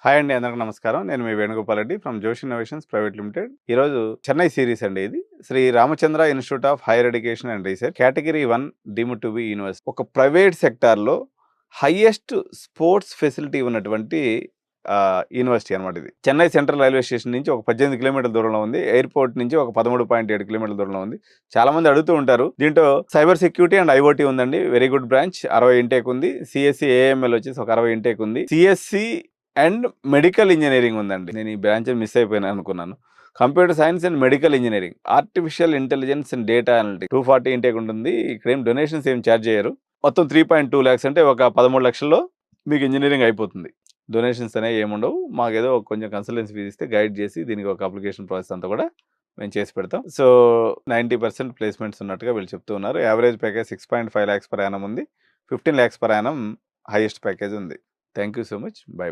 Hi అండి, అందరికీ నమస్కారం. నేను మీ Venugopal Reddy from Josh innovations private limited. ఈరోజు చెన్నై సిరీస్ అండి. ఇది Shri Ramachandra institute of higher education and research category 1 deemed to be university. ఒక ప్రైవేట్ సెక్టార్లో హైయెస్ట్ స్పోర్ట్స్ ఫెసిలిటీ ఉన్నటువంటి యూనివర్సిటీ అనమాట. ఇది చెన్నై సెంట్రల్ రైల్వే స్టేషన్ నుంచి ఒక 18 కిలోమీటర్ల దూరంలో ఉంది. ఎయిర్పోర్ట్ నుంచి ఒక 13.7 కిలోమీటర్ల దూరంలో ఉంది. చాలా మంది అడుగుతూ ఉంటారు. దీంట్లో సైబర్ సెక్యూరిటీ అండ్ ఐఓటీ ఉందండి. Very good branch. 60 ఇంటేక్ ఉంది. సిఎస్సి ఏఎంఎల్ వచ్చేసి ఒక 60 ఇంటేక్ ఉంది. సిఎస్సి అండ్ మెడికల్ ఇంజనీరింగ్ ఉందండి. నేను ఈ బ్రాంచ్ మిస్ అయిపోయినా అనుకున్నాను. Computer science and medical engineering, artificial intelligence and data analytics 240 intake ఉంటుంది. ఇక్కడ ఏం డొనేషన్స్ ఏం ఛార్జ్ చేయరు. మొత్తం 3.2 lakhs అంటే ఒక 13 లక్షల్లో మీకు ఇంజనీరింగ్ అయిపోతుంది. డొనేషన్స్ అనేవి ఏముండవు. మాకేదో కొంచెం కన్సల్టెన్సీ ఫీజ్ ఇస్తే గైడ్ చేసి దీనికి ఒక అప్లికేషన్ ప్రాసెస్ అంతా కూడా మేము చేసి పెడతాం. సో 90% ప్లేస్మెంట్స్ ఉన్నట్టుగా వీళ్ళు చెప్తూ ఉన్నారు. Average package 6.5 lakhs per annum ఉంది. 15 lakhs per annum highest package ఉంది. Thank you so much. By.